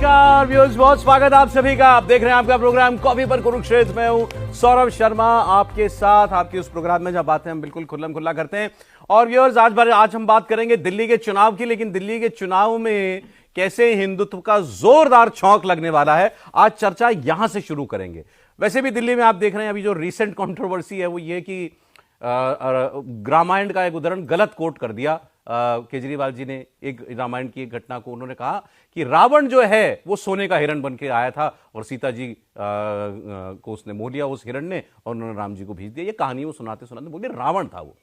नमस्कार व्यूअर्स, बहुत स्वागत आप सभी का। आप देख रहे हैं आपका प्रोग्राम कॉफी पर कुरुक्षेत्र में हूं सौरभ शर्मा आपके साथ, आपके उस प्रोग्राम में जब बातें हम बिल्कुल खुल्लम खुल्ला करते हैं। और व्यूअर्स, आज हम बात करेंगे दिल्ली के चुनाव की, लेकिन दिल्ली के चुनाव में कैसे हिंदुत्व का जोरदार छौंक लगने वाला है, आज चर्चा यहां से शुरू करेंगे। वैसे भी दिल्ली में आप देख रहे हैं अभी जो रिसेंट कंट्रोवर्सी है वो ये कि रामायण का एक उदाहरण गलत कोट कर दिया केजरीवाल जी ने। एक रामायण की एक घटना को उन्होंने कहा कि रावण जो है वो सोने का हिरण बन के आया था और सीता जी को उसने मोह लिया उस हिरण ने, और उन्होंने राम जी को भेज दिया। ये कहानी वो सुनाते सुनाते बोले रावण था वो।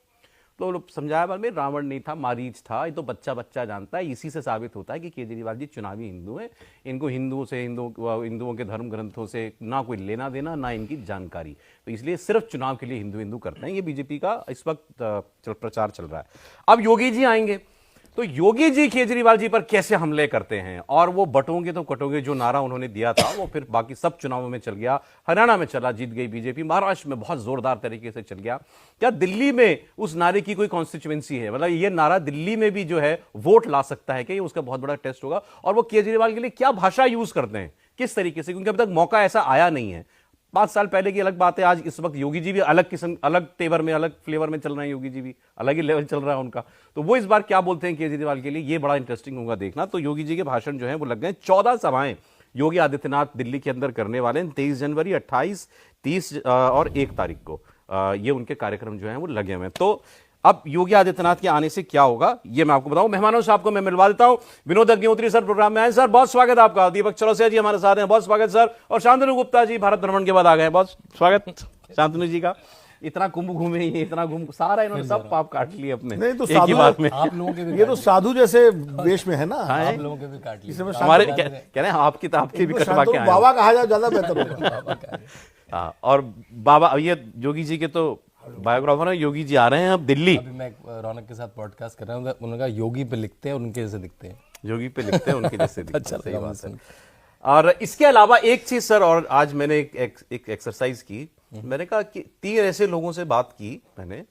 तो लोग समझाया बाद में रावण नहीं था, मारीच था। ये तो बच्चा बच्चा जानता है। इसी से साबित होता है कि केजरीवाल जी चुनावी हिंदू हैं। इनको हिंदुओं के धर्म ग्रंथों से ना कोई लेना देना, ना इनकी जानकारी। तो इसलिए सिर्फ चुनाव के लिए हिंदू हिंदू करते हैं। ये बीजेपी का इस वक्त प्रचार चल रहा है। अब योगी जी आएंगे तो योगी जी केजरीवाल जी पर कैसे हमले करते हैं, और वो बटोगे तो कटोगे जो नारा उन्होंने दिया था वो फिर बाकी सब चुनावों में चल गया। हरियाणा में चला, जीत गई बीजेपी। महाराष्ट्र में बहुत जोरदार तरीके से चल गया। क्या दिल्ली में उस नारे की कोई कॉन्स्टिट्यूएंसी है? मतलब ये नारा दिल्ली में भी जो है वोट ला सकता है कि ये उसका बहुत बड़ा टेस्ट होगा। और वो केजरीवाल के लिए क्या भाषा यूज करते हैं, किस तरीके से, क्योंकि अब तक मौका ऐसा आया नहीं है। 5 साल पहले की अलग बात है, आज इस वक्त योगी जी भी अलग किस्म, अलग तेवर में, अलग फ्लेवर में चल रहे हैं। योगी जी भी अलग ही लेवल चल रहा है उनका। तो वो इस बार क्या बोलते हैं केजरीवाल के लिए, ये बड़ा इंटरेस्टिंग होगा देखना। तो योगी जी के भाषण जो है वो लग गए। 14 सभाएं योगी आदित्यनाथ दिल्ली के अंदर करने वाले हैं। 23 जनवरी, 28, 30 और 1 तारीख को ये उनके कार्यक्रम जो है वो लगे हुए हैं। तो अब योगी आदित्यनाथ के आने से क्या होगा ये मैं आपको बताऊं। मेहमानों से आपको मैं मिलवा देता हूं। विनोद अग्निहोत्री सर प्रोग्राम में आए। सर बहुत स्वागत है आपका। दीपक चौरसिया जी हमारे साथ हैं, बहुत स्वागत सर। और शांतनु गुप्ता जी भारत भ्रमण के बाद आ गए, बहुत स्वागत शांतनु जी का। इतना कुंभ घूमे, इतना घूम सारा इन्होंने सब पाप काट लिए अपने। नहीं तो एक ही बात में आप लोगों के भी ये तो साधु जैसे वेश में है ना। आप लोगों के भी काट लिए हमारे कह रहे हैं आपकी तो आपकी भी कटवा के आए। बाबा कहा जाए ज्यादा बेहतर होगा। और बाबा ये योगी जी के तो बायोग्राफर है। योगी जी आ रहे हैं अब दिल्ली। अभी मैं रौनक के साथ पॉडकास्ट कर रहा हूँ। उन्होंने कहा योगी पे लिखते हैं उनके जैसे दिखते हैं। योगी पे लिखते हैं उनके जैसे दिखते हैं। अच्छा, सही बात है। और इसके अलावा एक चीज सर, और आज मैंने एक एक्सरसाइज की। मैंने कहा कि 3 ऐसे लोगों से बात की मैंने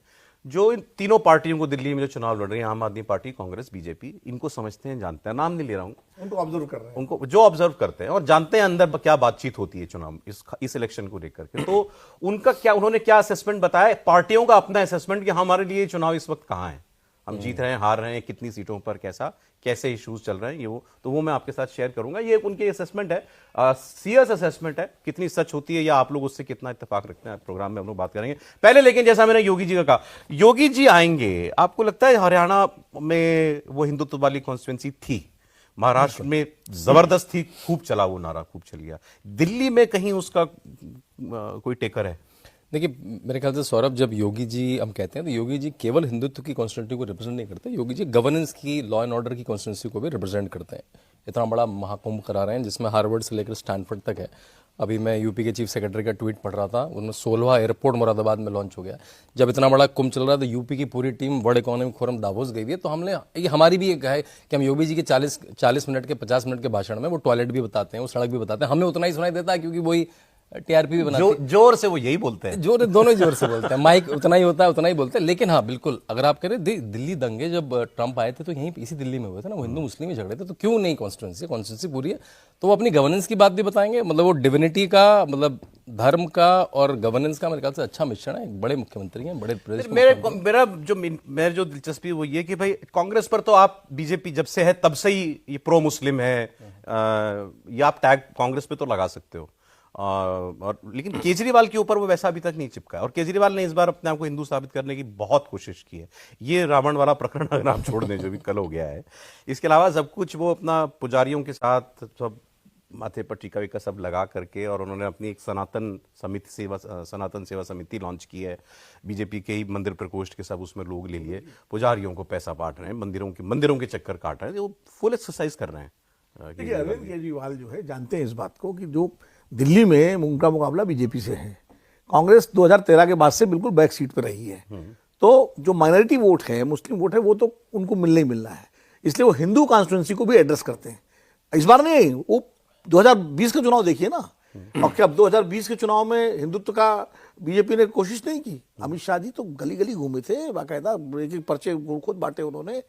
जो इन तीनों पार्टियों को दिल्ली में जो चुनाव लड़ रही है, आम आदमी पार्टी, कांग्रेस, बीजेपी, इनको समझते हैं, जानते हैं। नाम नहीं ले रहा हूं, उनको ऑब्जर्व कर रहे हैं, उनको जो ऑब्जर्व करते हैं और जानते हैं अंदर क्या बातचीत होती है चुनाव इस इलेक्शन को लेकर के। तो उनका क्या, उन्होंने क्या असेसमेंट बताया, पार्टियों का अपना असेसमेंट कि हमारे लिए चुनाव इस वक्त कहां है, हम जीत रहे हैं, हार रहे हैं, कितनी सीटों पर कैसे इश्यूज चल रहे हैं, वो मैं आपके साथ शेयर करूंगा। ये उनके असेसमेंट है, सीरियस असेसमेंट है। कितनी सच होती है या आप लोग उससे कितना इत्तेफाक रखते हैं, प्रोग्राम में हम लोग बात करेंगे। पहले लेकिन जैसा मैंने योगी जी का कहा, योगी जी आएंगे, आपको लगता है हरियाणा में वो हिंदुत्व वाली कॉन्स्टिट्यूएंसी थी, महाराष्ट्र में जबरदस्त थी, खूब चला वो नारा, खूब चल गया, दिल्ली में कहीं उसका कोई टेकर है? देखिए मेरे ख्याल से सौरभ, जब योगी जी हम कहते हैं तो योगी जी केवल हिंदुत्व की कॉन्स्टिट्यूंसी को रिप्रेजेंट नहीं करते, योगी जी गवर्नेंस की, लॉ एंड ऑर्डर की कॉन्स्टिट्यूंसी को भी रिप्रेजेंट करते हैं। इतना बड़ा महाकुंभ करा रहे हैं जिसमें हार्वर्ड से लेकर स्टैनफोर्ड तक है। अभी मैं यूपी के चीफ सेक्रेटरी का ट्वीट पढ़ रहा था, उनमें 16वां एयरपोर्ट मुरादाबाद में लॉन्च हो गया। जब इतना बड़ा कुंभ चल रहा है तो यूपी की पूरी team world economic forum Davos गई हुई है। तो हमने ये हमारी भी एक है कि हम योगी जी के 40 मिनट के 50 मिनट के भाषण में वो टॉयलेट भी बताते हैं, वो सड़क भी बताते हैं, हमें उतना ही सुनाई देता है क्योंकि वही टीआरपी भी बनाते हैं। जोर से वो यही बोलते हैं, दोनों ही जोर से बोलते हैं, माइक उतना ही होता है, उतना ही बोलते हैं। लेकिन हाँ बिल्कुल, अगर आप कह रहे दिल्ली दंगे जब ट्रंप आए थे तो यहीं इसी दिल्ली में हुए थे ना, वो हिंदू मुस्लिम ही झगड़े थे, तो क्यों नहीं कॉन्स्टिट्यूंसी पूरी है। तो वो अपनी गवर्नेंस की बात भी बताएंगे, मतलब वो डिविनिटी का, मतलब धर्म का और गवर्नेंस का मेरे ख्याल से अच्छा मिश्रण है। एक बड़े मुख्यमंत्री हैं, बड़े प्रदेश। मेरा जो दिलचस्पी वो ये कि भाई कांग्रेस पर तो आप, बीजेपी जब से है तब से ही ये प्रो मुस्लिम है, ये आप टैग कांग्रेस पे तो लगा सकते हो, और लेकिन केजरीवाल के ऊपर वो वैसा अभी तक नहीं चिपका है। और केजरीवाल ने इस बार अपने आप को हिंदू साबित करने की बहुत कोशिश की है। ये रावण वाला प्रकरण अगर आप छोड़ दें जो भी कल हो गया है, इसके अलावा सब कुछ वो अपना पुजारियों के साथ सब माथे पर टीका वीका सब लगा करके, और उन्होंने अपनी एक सनातन सेवा समिति लॉन्च की है। बीजेपी के ही मंदिर प्रकोष्ठ के सब उसमें लोग ले लिए, पुजारियों को पैसा बांट रहे हैं, मंदिरों के चक्कर काट रहे हैं, वो फुल एक्सरसाइज कर रहे हैं। देखिए अरविंद केजरीवाल जो है जानते हैं इस बात को कि जो दिल्ली में उनका मुकाबला बीजेपी से है, कांग्रेस 2013 के बाद से बिल्कुल बैक सीट पर रही है। तो जो माइनॉरिटी वोट है, मुस्लिम वोट है, वो तो उनको मिलना ही मिलना है, इसलिए वो हिंदू कॉन्स्टिट्यूएंसी को भी एड्रेस करते हैं। इस बार नहीं, वो 2020 का चुनाव देखिए ना, और क्या 2020 के चुनाव में हिंदुत्व का बीजेपी ने कोशिश नहीं की? अमित शाह जी तो गली गली घूमे थे, बाकायदा एक पर्चे खुद बांटे उन्होंने।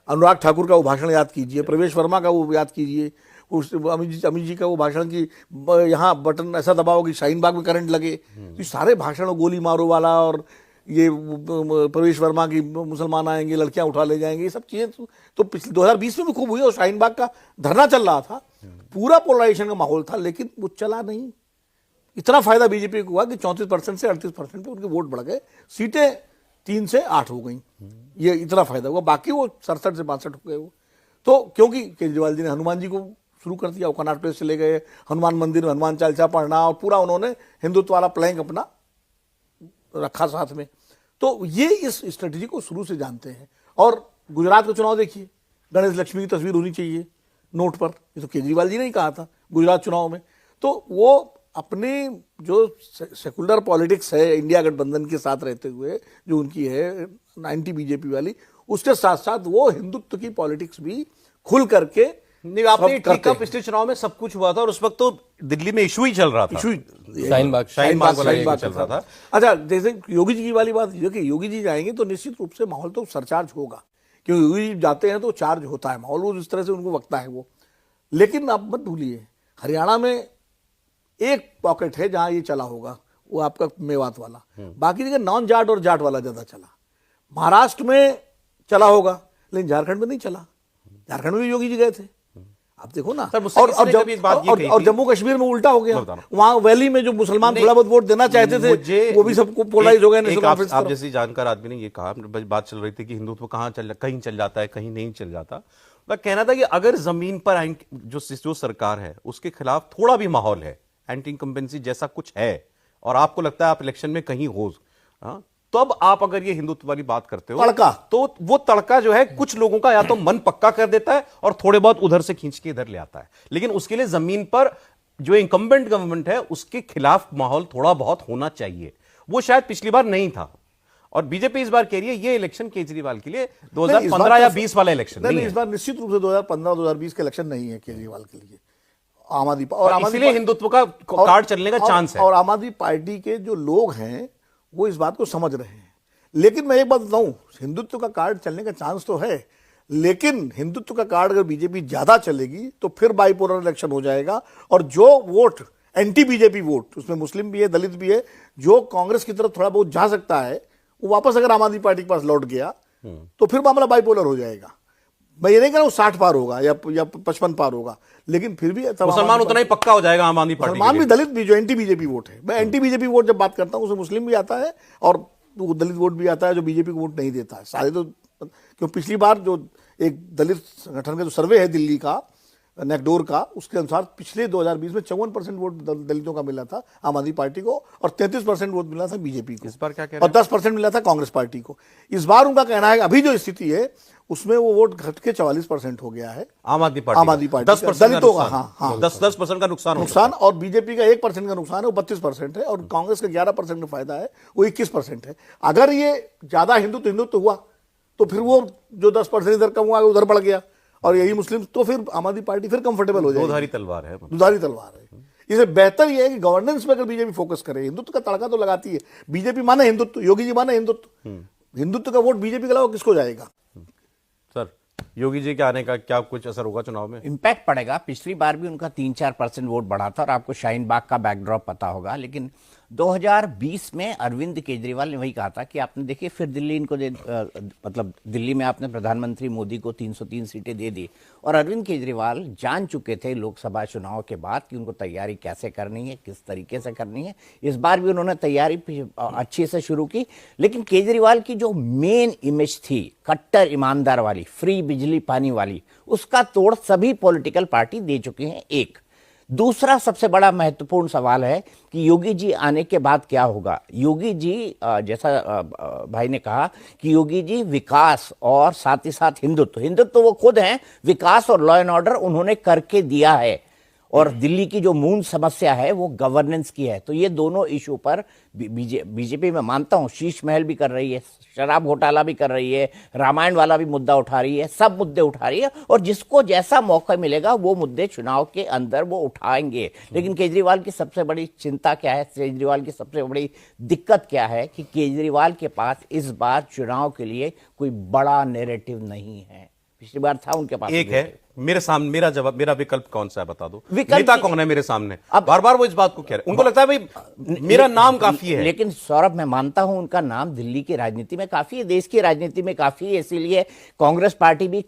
अनुराग ठाकुर का वो भाषण याद कीजिए, प्रवेश वर्मा का वो याद कीजिए, उस अमित जी का वो भाषण की यहाँ बटन ऐसा दबाओ कि शाहीन बाग में करंट लगे, तो ये सारे भाषण गोली मारो वाला और ये प्रवेश वर्मा की मुसलमान आएंगे लड़कियां उठा ले जाएंगे, ये सब चीजें तो पिछले 2020 में भी खूब हुई और शाहीन बाग का धरना चल रहा था, पूरा पोलराइजेशन का माहौल था, लेकिन वो चला नहीं। इतना फायदा बीजेपी को हुआ कि 34% से 38% पे उनके वोट बढ़ गए, सीटें 3 से 8 हो गई, ये इतना फायदा हुआ। बाकी वो 67 से 62 हो गए वो, तो क्योंकि केजरीवाल जी ने हनुमान जी को शुरू कर दिया, वो कनॉट प्लेस चले गए, हनुमान मंदिर में हनुमान चालीसा पढ़ना और पूरा उन्होंने हिंदुत्व वाला प्लैंक अपना रखा साथ में। तो ये इस स्ट्रेटेजी को शुरू से जानते हैं। और गुजरात का चुनाव देखिए, गणेश लक्ष्मी की तस्वीर होनी चाहिए नोट पर, ये तो केजरीवाल जी ने ही कहा था गुजरात चुनाव में। तो वो अपने जो सेकुलर पॉलिटिक्स है इंडिया गठबंधन के साथ रहते हुए जो उनकी है एंटी बीजेपी वाली, उसके साथ साथ वो हिंदुत्व की पॉलिटिक्स भी खुल करके नहीं, आपने ठीक कहा, पिछले चुनाव में सब कुछ हुआ था और उस वक्त तो दिल्ली में इशू ही चल रहा था, शाहीन बाग वाला चल रहा था। अच्छा, जैसे योगी जी की वाली बात, देखिए योगी जी जाएंगे तो निश्चित रूप से माहौल तो सरचार्ज होगा, क्योंकि योगी जी जाते हैं तो चार्ज होता है माहौल, वो इस तरह से उनको वक्ता है वो। लेकिन आप मत भूलिए, हरियाणा में एक पॉकेट है जहां ये चला होगा, वो आपका मेवात वाला, बाकी जगह नॉन जाट और जाट वाला ज्यादा चला। महाराष्ट्र में चला होगा लेकिन झारखंड में नहीं चला, झारखंड में भी योगी जी गए थे, आप देखो ना। और जम्मू कश्मीर में उल्टा हो गया, वहां वैली में जो मुसलमान थोड़ा बहुत वोट देना चाहते थे वो भी सबको पोलराइज हो गए। आप जैसी जानकार आदमी ने ये कहा, बात चल रही थी कि हिंदुत्व कहीं चल जाता है कहीं नहीं चल जाता। मैं कहना था कि अगर जमीन पर जो सरकार है उसके खिलाफ थोड़ा भी माहौल है, एंटी इनकम्बेंसी जैसा कुछ है, और आपको लगता है आप इलेक्शन में कहीं हो, तब आप अगर ये हिंदुत्व वाली बात करते हो तड़का, तो वो तड़का जो है कुछ लोगों का या तो मन पक्का कर देता है और थोड़े बहुत उधर से खींच के इधर ले आता है। लेकिन उसके लिए जमीन पर जो इंकम्बेंट गवर्नमेंट है उसके खिलाफ माहौल थोड़ा बहुत होना चाहिए, वो शायद पिछली बार नहीं था। और बीजेपी इस बार कह रही है ये इलेक्शन केजरीवाल के लिए 2015 या 20 वाला इलेक्शन नहीं है। इस बार निश्चित रूप से 2015-2020 का इलेक्शन नहीं है केजरीवाल के लिए। आम आदमी और इसलिए हिंदुत्व का कार्ड चलने का चांस है। और आम आदमी पार्टी के जो लोग हैं वो इस बात को समझ रहे हैं। लेकिन मैं एक बात बताऊं, हिंदुत्व का कार्ड चलने का चांस तो है, लेकिन हिंदुत्व का कार्ड अगर बीजेपी ज्यादा चलेगी तो फिर बाइपोलर इलेक्शन हो जाएगा। और जो वोट एंटी बीजेपी वोट, उसमें मुस्लिम भी है, दलित भी है, जो कांग्रेस की तरफ थोड़ा बहुत जा सकता है, वो वापस अगर आम आदमी पार्टी के पास लौट गया तो फिर मामला बाइपोलर हो जाएगा। मैं ये नहीं कह रहा हूं 60 पार होगा या 55 पार होगा, लेकिन फिर भी मुसलमान उतना ही पक्का हो जाएगा आम आदमी पार्टी। मुसलमान भी, दलित भी, जो एंटी बीजेपी वोट है, मैं एंटी बीजेपी वोट जब बात करता हूं उसमें मुस्लिम भी आता है और दलित वोट भी आता है जो बीजेपी को वोट नहीं देता है सारे। तो क्यों पिछली बार जो एक दलित संगठन का जो सर्वे है दिल्ली का, नेकडोर का, उसके अनुसार पिछले 2020 में 54% वोट दलितों का मिला था आम आदमी पार्टी को और 33% वोट मिला था बीजेपी को। इस बार क्या कह रहे हैं? और 10% मिला था कांग्रेस पार्टी को। इस बार उनका कहना है अभी जो स्थिति है उसमें वो वोट घट के 44% हो गया है आम आदमी पार्टी 10% दलितों का, हाँ 10% का नुकसान, और बीजेपी का 1% का नुकसान है, वो 32% है, और कांग्रेस का 11% का फायदा है, वो 21% है। अगर ये ज्यादा हिंदुत्व हुआ तो फिर वो जो 10% इधर कम हुआ उधर बढ़ गया और यही मुस्लिम, तो फिर आम आदमी पार्टी फिर कंफर्टेबल हो जाएगी। दुधारी तलवार है, दुधारी तलवार है। इससे बेहतर यह है कि गवर्नेंस पे अगर बीजेपी फोकस करे, हिंदुत्व का तड़का तो लगाती है बीजेपी, माने हिंदुत्व, योगी जी माने हिंदुत्व, हिंदुत्व का वोट बीजेपी के अलावा किसको जाएगा? सर, योगी जी के आने का क्या कुछ असर होगा चुनाव में? इम्पैक्ट पड़ेगा। पिछली बार भी उनका 3-4% वोट बढ़ा था और आपको शाहीन बाग का बैकड्रॉप पता होगा। लेकिन 2020 में अरविंद केजरीवाल ने वही कहा था कि आपने देखिए फिर दिल्ली इनको मतलब दिल्ली में आपने प्रधानमंत्री मोदी को 303 सीटें दे दी, और अरविंद केजरीवाल जान चुके थे लोकसभा चुनाव के बाद कि उनको तैयारी कैसे करनी है, किस तरीके से करनी है। इस बार भी उन्होंने तैयारी अच्छे से शुरू की। लेकिन केजरीवाल की जो मेन इमेज थी कट्टर ईमानदार वाली, फ्री बिजली पानी वाली, उसका तोड़ सभी पॉलिटिकल पार्टी दे चुके हैं। एक दूसरा सबसे बड़ा महत्वपूर्ण सवाल है कि योगी जी आने के बाद क्या होगा। योगी जी जैसा भाई ने कहा कि योगी जी विकास और साथ ही साथ हिंदुत्व वो खुद हैं, विकास और लॉ एंड ऑर्डर उन्होंने करके दिया है। और दिल्ली की जो मूल समस्या है वो गवर्नेंस की है। तो ये दोनों इशू पर बीजेपी में मानता हूं शीश महल भी कर रही है, शराब घोटाला भी कर रही है, रामायण वाला भी मुद्दा उठा रही है, सब मुद्दे उठा रही है, और जिसको जैसा मौका मिलेगा वो मुद्दे चुनाव के अंदर वो उठाएंगे। लेकिन केजरीवाल की सबसे बड़ी चिंता क्या है, केजरीवाल की सबसे बड़ी दिक्कत क्या है कि केजरीवाल के पास इस बार चुनाव के लिए कोई बड़ा नैरेटिव नहीं है। पिछली बार था उनके पास, एक है मेरे सामने मेरा विकल्प कौन सा है बता दो, विकल्प नेता की- कौन है मेरे सामने? अब- बार बार वो इस बात को कह रहे हैं, उनको लगता है भाई मेरा नाम काफी है। लेकिन सौरभ, मैं मानता हूं उनका नाम दिल्ली की राजनीति में काफी है, देश की राजनीति में काफी है, इसीलिए कांग्रेस पार्टी भी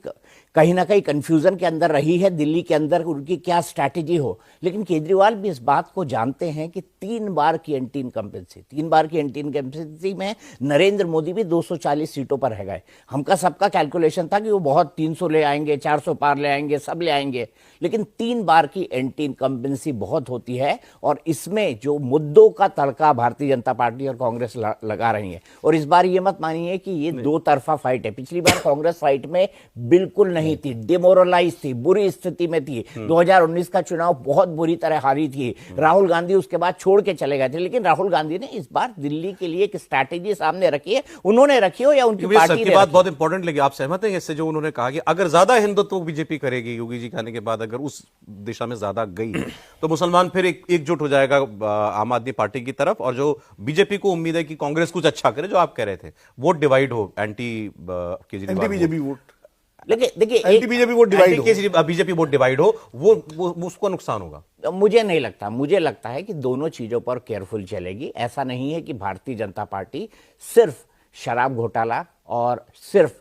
कहीं ना कहीं कंफ्यूजन के अंदर रही है दिल्ली के अंदर उनकी क्या स्ट्रैटेजी हो। लेकिन केजरीवाल भी इस बात को जानते हैं कि 3 बार की एंटी इनकम्बेंसी में नरेंद्र मोदी भी 240 सीटों पर रह गए। हमका सबका कैलकुलेशन था कि वो बहुत 300 ले आएंगे, 400 पार ले आएंगे, सब ले आएंगे, लेकिन 3 बार की एंटी इनकम्बेंसी बहुत होती है। और इसमें जो मुद्दों का तड़का भारतीय जनता पार्टी और कांग्रेस लगा रही है, और इस बार ये मत मानिए कि ये दो तरफा फाइट है। पिछली बार कांग्रेस फाइट में बिल्कुल नहीं थी, डिमोरलाइज थी, बुरी स्थिति में थी। 2019 का चुनाव बहुत बुरी तरह हारी थी, राहुल गांधी उसके बाद छोड़ के चले गए थे। लेकिन राहुल गांधी ने इस बार दिल्ली के लिए एक स्ट्रैटेजी सामने रखी है, उन्होंने रखी हो या उनकी पार्टी ने बात रखी। बहुत इंपॉर्टेंट लगी, आप सहमत हैं इससे जो उन्होंने कहा कि अगर ज्यादा हिंदुत्व बीजेपी करेगी योगी जी के आने के बाद, अगर उस दिशा में ज्यादा गई तो मुसलमान फिर एकजुट हो जाएगा आम आदमी पार्टी की तरफ, और जो बीजेपी को उम्मीद है कि कांग्रेस कुछ अच्छा करे, जो आप कह रहे थे, वोट डिवाइड हो, एंटी केजरीवाल बीजेपी वोट, देखिए एंटी बीजेपी वोट डिवाइड हो, बीजेपी वोट डिवाइड हो, वो उसको नुकसान होगा। मुझे नहीं लगता, मुझे लगता है कि दोनों चीजों पर केयरफुल चलेगी। ऐसा नहीं है कि भारतीय जनता पार्टी सिर्फ शराब घोटाला और सिर्फ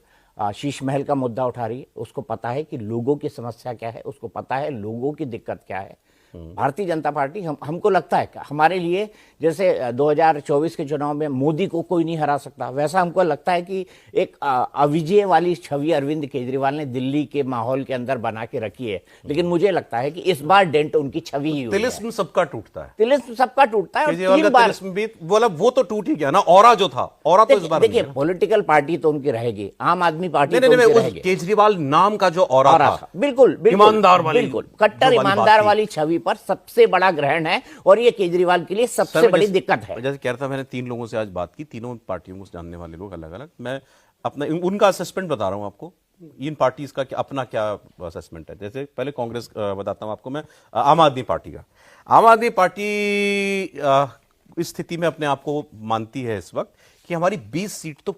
शीश महल का मुद्दा उठा रही है। उसको पता है कि लोगों की समस्या क्या है, उसको पता है लोगों की दिक्कत क्या है। भारतीय जनता पार्टी हमको लगता है हमारे लिए जैसे 2024 के चुनाव में मोदी को कोई नहीं हरा सकता, वैसा हमको लगता है कि एक अविजय वाली छवि अरविंद केजरीवाल ने दिल्ली के माहौल के अंदर बना के रखी है। लेकिन मुझे लगता है कि इस बार डेंट उनकी छवि ही हुई है। तिलिस्म सबका टूटता है, तिलिस्म सबका टूटता है। और केजरीवाल 3 का बार तिलिस्म भी वो तो टूट ही गया ना, ऑरा जो था, ऑरा तो इस बार देखिए, पॉलिटिकल पार्टी तो उनकी रहेगी, आम आदमी पार्टी तो नहीं, उनकी उस रहेगी। केजरीवाल नाम का जो ऑरा था, बिल्कुल ईमानदार वाली, बिल्कुल कट्टर जो वाली बात ईमानदार थी। वाली छवि पर सबसे बड़ा ग्रहण है, और ये केजरीवाल के लिए सबसे बड़ी दिक्कत है। जैसे कह रहा था, मैंने 3 लोगों से आज बात की, तीनों पार्टियों को जानने वाले लोग अलग अलग, मैं अपना उनका असेसमेंट बता रहा हूं आपको, इन पार्टीज का अपना क्या असेसमेंट है। जैसे पहले कांग्रेस बताता हूं आपको मैं, आम आदमी पार्टी का। आम आदमी पार्टी इस स्थिति में अपने आप को मानती है इस वक्त कि हमारी 20 सीट तो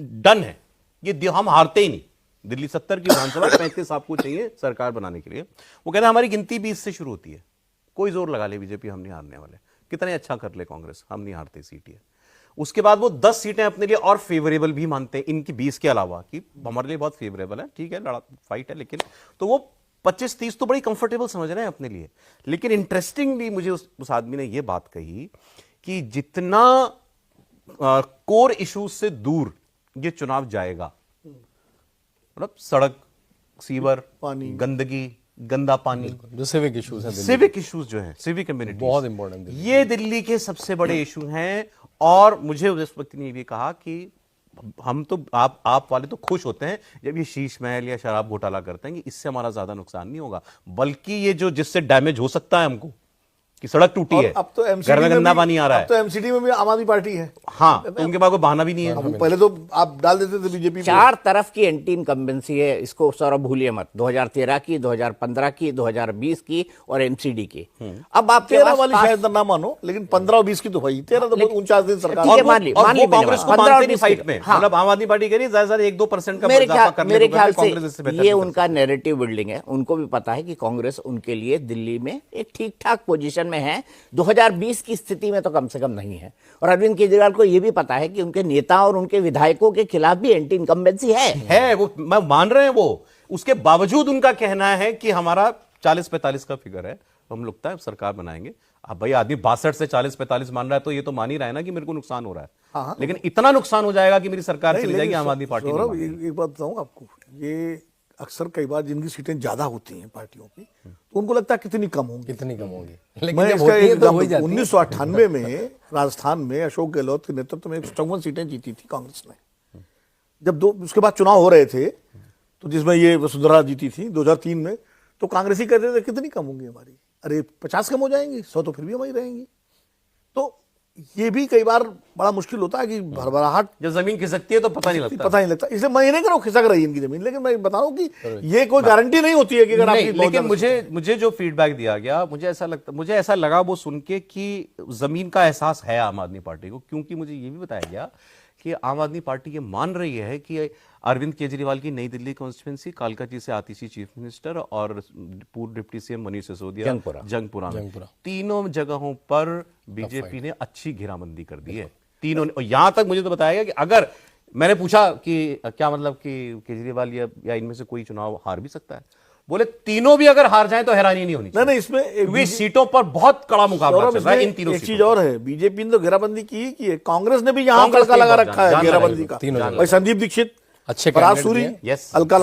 डन है, ये हम हारते ही नहीं। दिल्ली 70 की विधानसभा 35 आपको चाहिए सरकार बनाने के लिए। वो कहते हैं हमारी गिनती 20 से शुरू होती है, कोई जोर लगा ले बीजेपी, हम नहीं हारने वाले, कितने अच्छा कर ले कांग्रेस, हम नहीं हारते सीट ये। उसके बाद वो 10 सीटें अपने लिए और फेवरेबल भी मानते हैं इनकी 20 के अलावा, कि हमारे लिए बहुत फेवरेबल है, ठीक है, लड़ा फाइट है, लेकिन तो वो 25-30 तो बड़ी कंफर्टेबल समझ रहे हैं अपने लिए। लेकिन इंटरेस्टिंगली मुझे उस आदमी ने यह बात कही कि जितना कोर इश्यूज से दूर ये चुनाव जाएगा, मतलब सड़क, सीवर, पानी, गंदगी, गंदा पानी, जो सिविक इश्यूज हैं, सिविक इश्यूज जो हैं, सिविक कम्युनिटी बहुत इंपॉर्टेंट है। ये दिल्ली के सबसे बड़े इशू हैं। और मुझे उस व्यक्ति ने भी कहा कि हम तो आप वाले तो खुश होते हैं जब ये शीश महल या शराब घोटाला करते हैं कि इससे हमारा ज्यादा नुकसान नहीं होगा, बल्कि ये जो जिससे डैमेज हो सकता है हमको, कि सड़क टूटी है, अब तो घर में गंदा पानी आ रहा है, अब तो एमसीडी में भी आम आदमी पार्टी है। हाँ, तो उनके पास कोई बहाना भी नहीं है। वो पहले तो आप डाल देते थे बीजेपी 4 तरफ की एंटी इनकम्बेंसी है, इसको सौरभ भूलिए मत। 2013 की, 2015 की, 2020 की और एमसीडी की। अब आप 13 वाली शायद ना मानो, लेकिन 15 और 20 की तो भाई, 13 तो बहुत 49 दिन सरकार। ठीक है, और मान ली वो मैंने कांग्रेस को 15 और मानते नहीं 20 फाइट में, हाँ। मतलब आम आदमी पार्टी कह रही है ज्यादा 1-2% का मेरे इजाफा करने मेरे को ख्याल कांग्रेस इससे से बेहतर ये कर उनका नैरेटिव बिल्डिंग है। उनको भी पता है कि कांग्रेस उनके लिए दिल्ली में एक ठीक ठाक पोजीशन में है, 2020 की स्थिति में तो कम से कम नहीं है। और अरविंद केजरीवाल को यह भी पता है कि उनके नेता और उनके विधायकों के खिलाफ भी एंटी इनकम्बेंसी है। वो मैं मान रहे हैं वो, उसके बावजूद उनका कहना है कि हमारा 40-45 का फिगर है, हम लगता है सरकार बनाएंगे। अब भाई आदमी 62 से 40-45 मान रहा है तो ये तो मान ही रहा है ना कि मेरे को नुकसान हो रहा है। हाँ। लेकिन इतना नुकसान हो जाएगा कि मेरी सरकार चली जाएगी, आम आदमी पार्टी सौरभ, नहीं। एक बात बताऊं आपको, ये अक्सर कई बार जिनकी सीटें ज्यादा होती हैं पार्टियों की, तो उनको लगता है कितनी कम होंगी, कितनी कम होगी, लेकिन मैं जब इसका होती है एक तो हो ही जाती है। 1998 में राजस्थान में अशोक गहलोत के नेतृत्व में 154 सीटें जीती थी कांग्रेस ने। जब उसके बाद चुनाव हो रहे थे, तो जिसमें ये वसुंधरा जीती थी 2003 में, तो कांग्रेसी कहते थे कितनी कम होंगी हमारी, अरे 50 कम हो जाएंगी, 100 तो फिर भी हमारी रहेंगी। तो ये भी कई बार बड़ा मुश्किल होता है कि भरभराहट, जब जमीन खिसकती है तो पता नहीं लगता। पता नहीं लगता। इसलिए मैं ये नहीं कह रहा हूं खिसक रही है इनकी जमीन, लेकिन मैं बता रहा हूं कि ये कोई गारंटी नहीं होती है कि अगर नहीं, आपकी लेकिन मुझे जो फीडबैक दिया गया, मुझे ऐसा लगा वो सुन के कि जमीन का एहसास है आम आदमी पार्टी को, क्योंकि मुझे ये भी बताया गया कि आम आदमी पार्टी ये मान रही है कि अरविंद केजरीवाल की नई दिल्ली कॉन्स्टिट्यूंसी, कालकाजी से आतिशी चीफ मिनिस्टर और पूर्व डिप्टी सीएम मनीष सिसोदिया जंगपुरा में, तीनों जगहों पर बीजेपी ने अच्छी घेराबंदी कर दी है। तीनों ने, और यहां तक मुझे तो बताया गया कि अगर मैंने पूछा कि क्या मतलब कि केजरीवाल या इनमें से कोई चुनाव हार भी सकता है, बोले तीनों भी अगर हार जाएं तो हैरानी नहीं होनी चाहिए। नहीं, इसमें क्योंकि सीटों पर बहुत कड़ा मुकाबला चल रहा है इन तीनों एक चीज और है, बीजेपी ने तो घेराबंदी की है, कांग्रेस ने भी यहाँ तड़का लगा रखा है घेराबंदी का। भाई संदीप दीक्षित, अच्छे फराज सूरी, अलका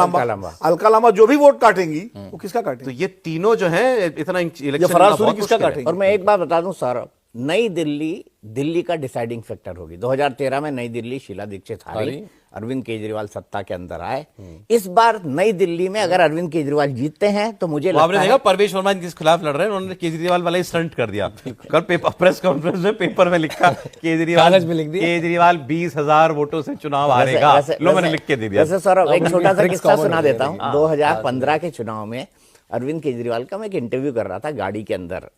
लांबा जो भी वोट काटेंगी वो किसका काटेंगे? तो ये तीनों जो है इतना इलेक्शन फराज सूरी किसका काटेंगे? और मैं एक बात बता दूं सौरभ, नई दिल्ली का डिसाइडिंग फैक्टर होगी। 2013 में नई दिल्ली शीला दीक्षित हारी, अरविंद केजरीवाल सत्ता के अंदर आए। इस बार नई दिल्ली में अगर अरविंद केजरीवाल जीतते हैं तो मुझे लगता है परवेश वर्मा जिस खिलाफ लड़ रहे हैं उन्होंने केजरीवाल वाला ही स्टंट कर दिया। कल प्रेस कॉन्फ्रेंस में पेपर में लिखा केजरीवाल 20,000 वोटों से चुनाव हारेगा। लो मैंने लिख के दे दिया। वैसे सौरभ एक छोटा सा किस्सा सुना देता हूँ। 2015 के चुनाव में अरविंद केजरीवाल का मैं एक इंटरव्यू कर रहा था, गाड़ी के अंदर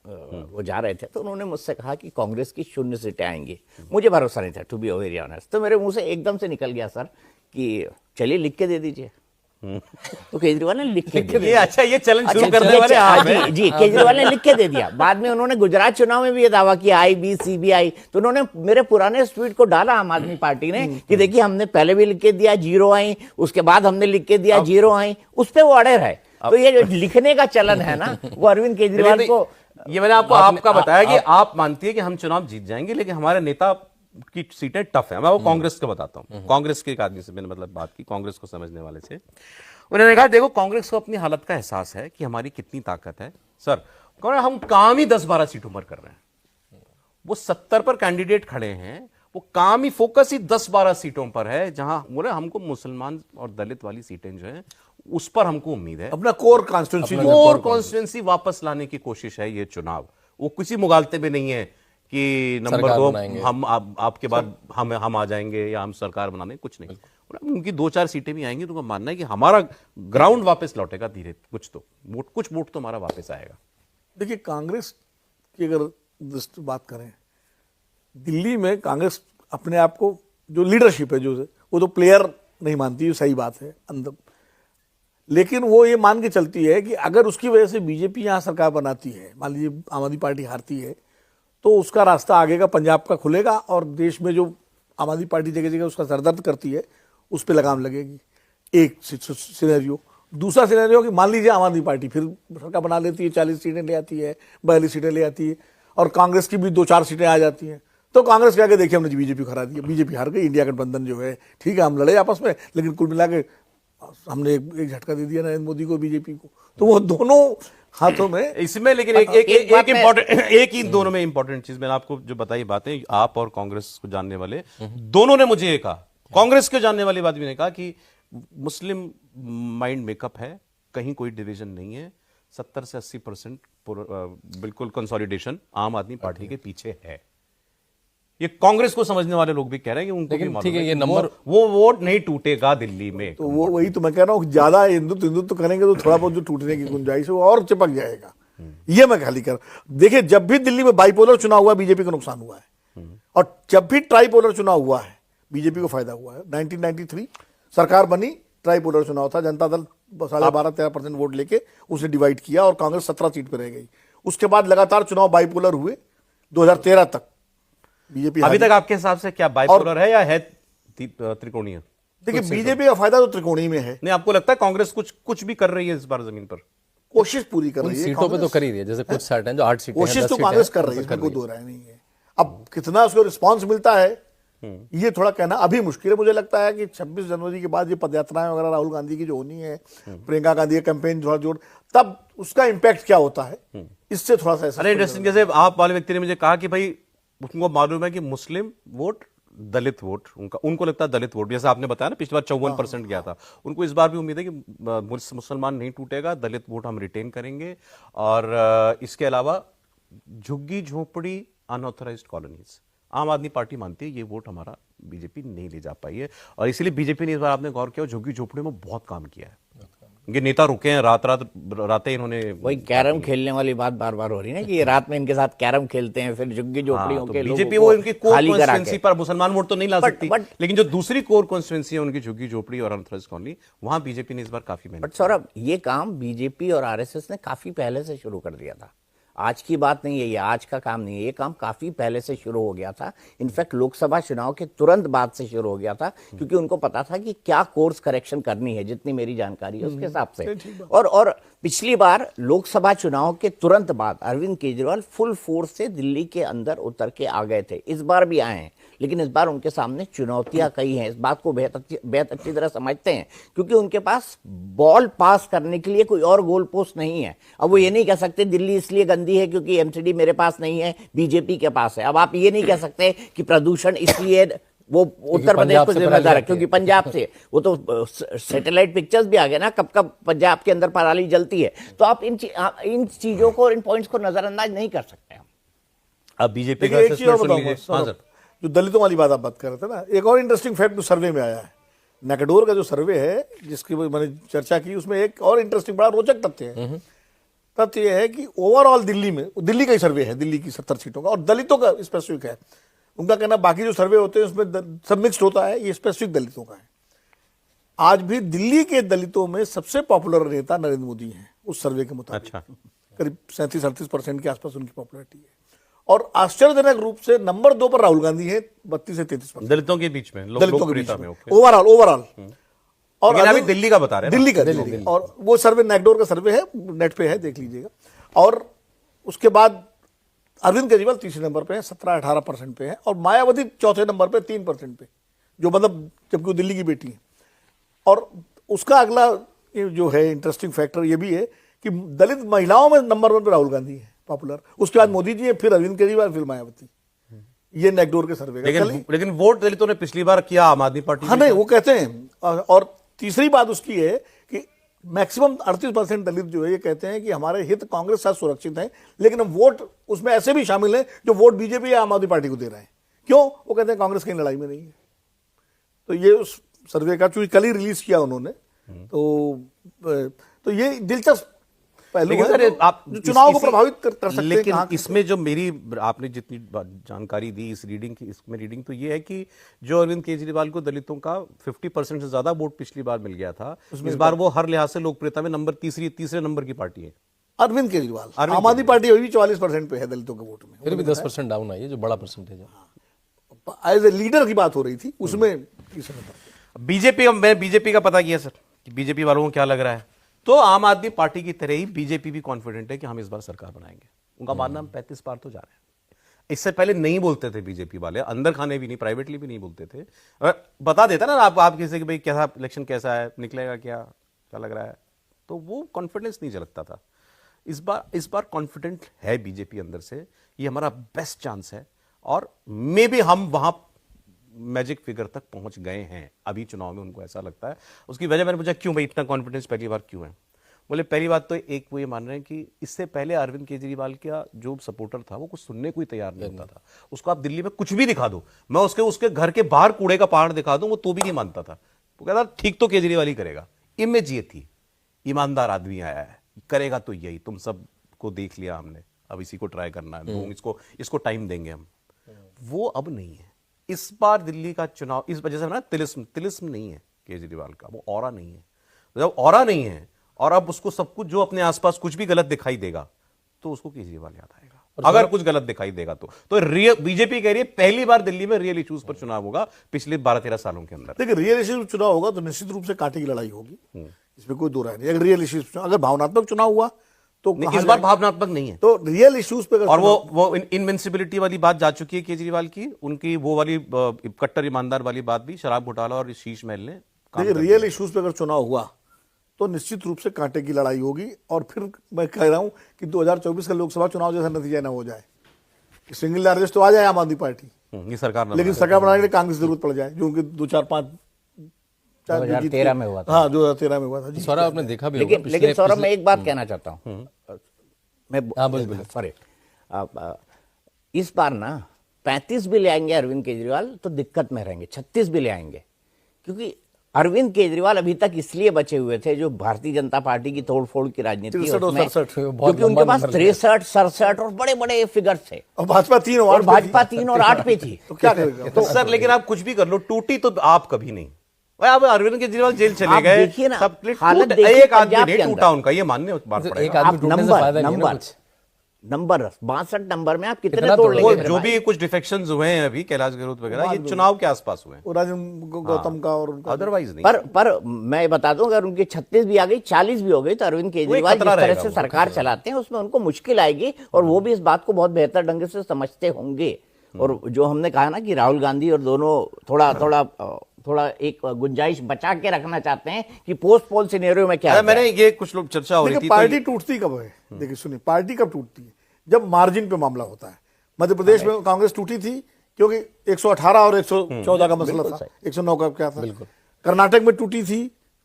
वो जा रहे थे, तो उन्होंने मुझसे कहा कि कांग्रेस की 0 सीटें आएंगी। मुझे भरोसा नहीं था, टू बी वेरी ऑनेस्ट। तो मेरे मुंह से एकदम से निकल गया सर कि चलिए लिख के दे दीजिए। तो केजरीवाल ने लिख के दिया। अच्छा, ये चैलेंज शुरू करने वाले आप हैं। जी, केजरीवाल ने लिख के दे दिया। बाद में उन्होंने गुजरात चुनाव में भी ये दावा किया IB CBI, तो उन्होंने मेरे पुराने ट्वीट को डाला आम आदमी पार्टी ने कि देखिए हमने पहले भी लिख के दिया 0 आई, उसके बाद हमने लिख के दिया 0 आई, उस पर वो अड़े रहे। तो ये जो लिखने का चलन है ना, वो अरविंद केजरीवाल को, ये मैंने आपको आपका बताया कि आप मानती है कि हम चुनाव जीत जाएंगे, लेकिन हमारे नेता की सीटें टफ है। मैं वो कांग्रेस का बताता हूं। कांग्रेस के एक आदमी से मैंने मतलब बात की, कांग्रेस को समझने वाले से। उन्होंने कहा देखो कांग्रेस को अपनी हालत का एहसास है कि हमारी कितनी ताकत है। सर हम काम ही 10-12 सीटों पर कर रहे हैं। वो 70 पर कैंडिडेट खड़े हैं, वो काम ही फोकस ही 10-12 सीटों पर है, जहां बोले हमको मुसलमान और दलित वाली सीटें जो है उस पर हमको उम्मीद है। अपना कोर कॉन्स्टिट्यूंसी वापस लाने की कोशिश है ये चुनाव। वो किसी मुगालते में नहीं है कि नंबर 2 हम आपके बाद हम आ जाएंगे या हम सरकार बनाने, कुछ नहीं। उनकी 2-4 सीटें भी आएंगी तो उनका मानना है कि हमारा ग्राउंड वापस लौटेगा धीरे, कुछ वोट तो हमारा वापस आएगा। देखिए, कांग्रेस की अगर बात करें, दिल्ली में कांग्रेस अपने आप को जो लीडरशिप है, जो वो तो प्लेयर नहीं मानती, सही बात है अंदर, लेकिन वो ये मान के चलती है कि अगर उसकी वजह से बीजेपी यहाँ सरकार बनाती है, मान लीजिए आम आदमी पार्टी हारती है, तो उसका रास्ता आगे का पंजाब का खुलेगा और देश में जो आम आदमी पार्टी जगह जगह उसका सरदर्द करती है उस पर लगाम लगेगी। एक सिनेरियो। दूसरा सिनेरियो कि मान लीजिए आम आदमी पार्टी फिर सरकार बना लेती है, 40 सीटें ले आती है, 42 सीटें ले आती है, और कांग्रेस की भी 2-4 सीटें आ जाती हैं, तो कांग्रेस कह के देखिए हमने बीजेपी को हरा दिया, बीजेपी हार गई, इंडिया गठबंधन जो है ठीक है, हम लड़े आपस में, लेकिन कुल मिला के हमने एक झटका दे दिया नरेंद्र मोदी को, बीजेपी को। तो वो दोनों हाथों में इसमें, लेकिन एक ही दोनों में इंपॉर्टेंट चीज मैंने आपको जो बताई बातें, आप और कांग्रेस को जानने वाले दोनों ने मुझे ये कहा, कांग्रेस के जानने वाले आदमी ने कहा कि मुस्लिम माइंड मेकअप है, कहीं कोई डिवीजन नहीं है, 70 से 80% बिल्कुल कंसोलिडेशन आम आदमी पार्टी के पीछे है। ये कांग्रेस को समझने वाले लोग भी कह रहे हैं कि उनको भी मालूम है, ये नंबर वो वोट नहीं टूटेगा दिल्ली में। तो वो वही तो मैं कह रहा हूँ, ज्यादा हिंदुत्व करेंगे तो थोड़ा बहुत जो टूटने की गुंजाइश है वो और चिपक जाएगा। ये मैं खाली कर, देखिए जब भी दिल्ली में बाइपोलर चुनाव हुआ बीजेपी को नुकसान हुआ है, और जब भी ट्राइपोलर चुनाव हुआ है बीजेपी को फायदा हुआ है। 1993 सरकार बनी, ट्राइपोलर चुनाव था, जनता दल 12.5-13% वोट लेके उसे डिवाइड किया और कांग्रेस 17 सीट पर रह गई। उसके बाद लगातार चुनाव बाइपोलर हुए 2013 तक। बीजेपी अभी तक आपके हिसाब से क्या बाइपोलर है या है त्रिकोणीय? देखिए, बीजेपी का फायदा तो त्रिकोणीय में है। नहीं, आपको लगता है कांग्रेस कुछ भी कर रही है इस बार जमीन पर? कोशिश पूरी कर रही है, सीटों पे तो कर ही रही है, जैसे कुछ सेट हैं जो 8 सीटें, कोशिश तो कांग्रेस कर रही है, इसमें कोई दो राय नहीं है। अब कितना उसको रिस्पांस मिलता है ये थोड़ा कहना अभी मुश्किल है। मुझे लगता है कि 26 जनवरी के बाद ये पदयात्राएं वगैरह राहुल गांधी की जो होनी है, प्रियंका गांधी का कैंपेन थोड़ा जोड़, तब उसका इंपैक्ट क्या होता है, इससे थोड़ा सा अरे इंटरेस्टिंग। जैसे आप वाले व्यक्ति ने मुझे कहा कि भाई उनको मालूम है कि मुस्लिम वोट, दलित वोट, उनको लगता है दलित वोट, जैसे आपने बताया ना पिछली बार 54% गया था, उनको इस बार भी उम्मीद है कि मुसलमान नहीं टूटेगा, दलित वोट हम रिटेन करेंगे। और इसके अलावा झुग्गी झोपड़ी, अनऑथराइज्ड कॉलोनीज, आम आदमी पार्टी मानती है ये वोट हमारा बीजेपी नहीं ले जा पाई है, और इसीलिए बीजेपी ने इस बार, आपने गौर किया, झुग्गी झोपड़ी में बहुत काम किया है। इनके नेता रुके हैं, रातें इन्होंने वही कैरम खेलने वाली बात बार बार हो रही है ना कि ये रात में इनके साथ कैरम खेलते हैं, फिर झुग्गी झोपड़ियों के लोगों बीजेपी को वो इनकी कोर खाली करा कॉन्स्टिट्यूंसी के। पर मुसलमान वोट तो नहीं ला सकती, बट लेकिन जो दूसरी कोर कॉन्स्टिट्यूंसी है उनकी झुग्गी झोपड़ी और अनथरस कॉलोनी, वहां बीजेपी ने इस बार काफी मेहनत बट सौरभ, ये काम बीजेपी और आरएसएस ने काफी पहले से शुरू कर दिया था। आज की बात नहीं है, ये आज का काम नहीं है, ये काम काफी पहले से शुरू हो गया था। इनफैक्ट लोकसभा चुनाव के तुरंत बाद से शुरू हो गया था, क्योंकि उनको पता था कि क्या कोर्स करेक्शन करनी है, जितनी मेरी जानकारी है उसके हिसाब से। और पिछली बार लोकसभा चुनाव के तुरंत बाद अरविंद केजरीवाल फुल फोर्स से दिल्ली के अंदर उतर के आ गए थे। इस बार भी आए हैं, लेकिन इस बार उनके सामने चुनौतियां कई हैं। इस बात को बेहद अच्छी तरह समझते हैं, क्योंकि उनके पास बॉल पास करने के लिए कोई और गोल पोस्ट नहीं है। अब वो ये नहीं कह सकते दिल्ली इसलिए गंदी है क्योंकि एमसीडी मेरे पास नहीं है, बीजेपी के पास है। अब आप ये नहीं कह सकते कि प्रदूषण इसलिए वो उत्तर प्रदेश को जिम्मेदार है क्योंकि पंजाब से, वो तो सैटेलाइट पिक्चर्स भी आ गए ना, कब कब पंजाब के अंदर पराली जलती है। तो आप इन चीजों को, इन पॉइंट्स को नजरअंदाज नहीं कर सकते। अब बीजेपी का देखिए, एक चीज और assessment सुन बताऊंगा, लीजिए। हाँ सर, जो दलितों वाली बात आप बात कर रहे थे ना, एक और इंटरेस्टिंग फैक्ट सर्वे में आया है। नैकडोर का जो सर्वे है जिसकी मैंने चर्चा की, उसमें एक और इंटरेस्टिंग बड़ा रोचक तथ्य है। तथ्य यह है कि ओवरऑल दिल्ली में, दिल्ली का ही सर्वे है, दिल्ली की 70 सीटों का, और दलितों का स्पेसिफिक है। उनका कहना बाकी जो सर्वे होते हैं उसमें सब मिक्स्ड होता है, ये स्पेसिफिक दलितों का है। आज भी दिल्ली के दलितों में सबसे पॉपुलर नेता नरेंद्र मोदी हैं उस सर्वे के मुताबिक। अच्छा, करीब 37-38% के आसपास उनकी पॉपुलरिटी है। और आश्चर्यजनक रूप से नंबर 2 पर राहुल गांधी है, 32 से 33%। दलितों के बीच में, दलितों के बीच लोकप्रियता में में, ओके। ओवरऑल। और लेकिन अभी अगर- दिल्ली का बता रहे हैं ना? दिल्ली का। और वो सर्वे नैकडोर का सर्वे है, नेट पे है, देख लीजिएगा। और उसके बाद अरविंद केजरीवाल तीसरे नंबर पे है, 17-18% पे है, और मायावती चौथे नंबर पे 3% पे, जो मतलब जबकि वो दिल्ली की बेटी है। और उसका अगला ये जो है इंटरेस्टिंग फैक्टर ये भी है कि दलित महिलाओं में नंबर 1 पे राहुल गांधी है पॉपुलर, उसके बाद मोदी जी है, फिर अरविंद केजरीवाल, फिर मायावती। ये नैकडोर के सर्वे का। लेकिन वोट दलितों ने पिछली बार किया आम आदमी पार्टी हाँ, के नहीं, साथ। वो कहते हैं। और तीसरी बात उसकी है कि मैक्सिमम 38% दलित जो है ये कहते हैं कि हमारे हित कांग्रेस साथ सुरक्षित हैं, लेकिन हम वोट उसमें ऐसे भी शामिल हैं जो वोट बीजेपी या आम आदमी पार्टी को दे रहे हैं। क्यों? वो कहते हैं कांग्रेस कहीं लड़ाई में नहीं है। तो ये उस सर्वे का, चूंकि कल ही रिलीज किया उन्होंने, तो ये दिलचस्प पहलू लेकिन है सर, आप जो चुनाव को इसी- प्रभावित कर सकते हैं। लेकिन कहाँ- इसमें जो मेरी आपने जितनी जानकारी दी इस रीडिंग की, इसमें रीडिंग तो ये है कि जो अरविंद केजरीवाल को दलितों का 50% से ज्यादा वोट पिछली बार मिल गया था, इस बार वो हर लिहाज से लोकप्रियता में तीसरे नंबर की पार्टी है। अरविंद केजरीवाल, आम आदमी पार्टी अभी भी 44% पे है दलितों के वोट में। फिर भी 10% डाउन आई है, जो बड़ा परसेंटेज है। एज ए लीडर की बात हो रही थी, उसमें तीसरे नंबर। बीजेपी का पता किया सर कि बीजेपी वालों को क्या लग रहा है, तो आम आदमी पार्टी की तरह ही बीजेपी भी कॉन्फिडेंट है कि हम इस बार सरकार बनाएंगे। उनका मानना हम 35 पार तो जा रहे हैं। इससे पहले नहीं बोलते थे बीजेपी वाले, अंदर खाने भी नहीं, प्राइवेटली भी नहीं बोलते थे। बता देता ना आप किसी कि भाई कैसा इलेक्शन कैसा है, निकलेगा क्या लग रहा है, तो वो कॉन्फिडेंस नहीं झलकता था। इस बार कॉन्फिडेंट है बीजेपी अंदर से, ये हमारा बेस्ट चांस है, और मे बी हम वहां मैजिक फिगर तक पहुंच गए हैं अभी चुनाव में, उनको ऐसा लगता है। उसकी वजह मैंने पूछा क्यों भाई इतना कॉन्फिडेंस पहली बार क्यों है, बोले पहली बात तो एक वो ये मान रहे हैं कि इससे पहले अरविंद केजरीवाल का जो सपोर्टर था वो कुछ सुनने को ही तैयार नहीं होता था। उसको आप दिल्ली में कुछ भी दिखा दो, मैं उसके घर के बाहर कूड़े का पहाड़ दिखा दूं, वो तो भी नहीं मानता था। वो कहता ठीक तो केजरीवाल ही करेगा। इमेज ये थी, ईमानदार आदमी आया है, करेगा तो यही, तुम सबको देख लिया हमने, अब इसी को ट्राई करना है, इसको टाइम देंगे हम। वो अब नहीं है। इस बार दिल्ली का चुनाव इस वजह से ना तिलिस्म नहीं है केजरीवाल का, वो ऑरा नहीं है। जब ऑरा नहीं है और अब उसको सब कुछ जो अपने आसपास कुछ भी गलत दिखाई देगा तो उसको केजरीवाल याद आएगा। अगर कुछ गलत दिखाई देगा तो बीजेपी कह रही है पहली बार दिल्ली में रियल इश्यूज पर चुनाव होगा पिछले 12-13 सालों के अंदर। देखिए, रियल इश्यूज चुनाव होगा तो निश्चित रूप से कांटे की लड़ाई होगी, इसमें कोई दो राय नहीं। अगर रियल इश्यूज, अगर भावनात्मक चुनाव हुआ तो इस बार भावनात्मक नहीं है, तो रियल इश्यूज पे और वो इनविंसिबिलिटी वाली बात जा चुकी है केजरीवाल की, उनकी वो वाली कट्टर ईमानदार वाली बात भी शराब घोटाला और शीश महल ने। देखिए, रियल इश्यूज पे अगर चुनाव हुआ तो निश्चित रूप से कांटे की लड़ाई होगी, और फिर मैं कह रहा हूं कि 2024 का लोकसभा चुनाव जैसा नतीजा ना हो जाए, सिंगल लार्जेस्ट तो आ जाए आम आदमी पार्टी, ये सरकार, लेकिन सरकार बनाने के लिए कांग्रेस जरूरत पड़ जाए, जो उनके 2013 में हुआ था। हाँ, 2013 में हुआ था जी। सौरभ, आपने देखा भी होगा लेकिन सौरभ, मैं एक बात कहना चाहता हूँ, सॉरी, इस बार ना 35 भी ले आएंगे अरविंद केजरीवाल तो दिक्कत में रहेंगे, 36 भी ले आएंगे, क्योंकि अरविंद केजरीवाल अभी तक इसलिए बचे हुए थे, जो भारतीय जनता पार्टी की तोड़फोड़ की राजनीति है 63 और उसमें, 67 क्योंकि उनके पास 63, 67 और बड़े बड़े फिगर्स थे, और भाजपा 3 और भाजपा 3 और 8 पे थी। तो क्या करेगा? तो सर लेकिन आप कुछ भी कर लो, टूटी तो आप कभी नहीं। भाई आप अरविंद केजरीवाल जेल चले आप गए, देखिए ना, सब हालत देखिए एक आदमी पंजाब नहीं के अंदर। टूटा उनका, ये मानने बात एक पड़ेगा। आदमी आप टूटने से फायदा नहीं है ना कुछ। नंबर 62 नंबर में आप कितने कितना तोड़ तोड़ लेंगे? वो मेरे जो भाई? भी कुछ डिफेक्शंस हुए हैं अभी कैलाश गहलोत वगैरह, ये चुनाव के आसपास हुए हैं, वो राजन गौतम का और उनका अदरवाइज नहीं। पर मैं बता दूं, अगर उनकी 36 भी आ गई, 40 भी हो गई, तो अरविंद केजरीवाल जिस खतरा तरह रहेगा से वो, सरकार चलाते हैं उसमें उनको मुश्किल आएगी, और वो भी इस बात को बहुत बेहतर ढंग से समझते होंगे। और जो हमने कहा ना कि राहुल गांधी और दोनों थोड़ा एक गुंजाइश बचा के रखना चाहते हैं कि पोस्ट पोल सिनेरियो में क्या अरे होता है। मैंने ये कुछ लोग चर्चा हो रही देखिए थी, पार्टी टूटती कब है? देखिए सुनिए, पार्टी कब टूटती है? जब मार्जिन पे मामला होता है। मध्य प्रदेश में कांग्रेस टूटी थी क्योंकि 118 और 114 का मसला था, 109 का क्या था। कर्नाटक में टूटी थी,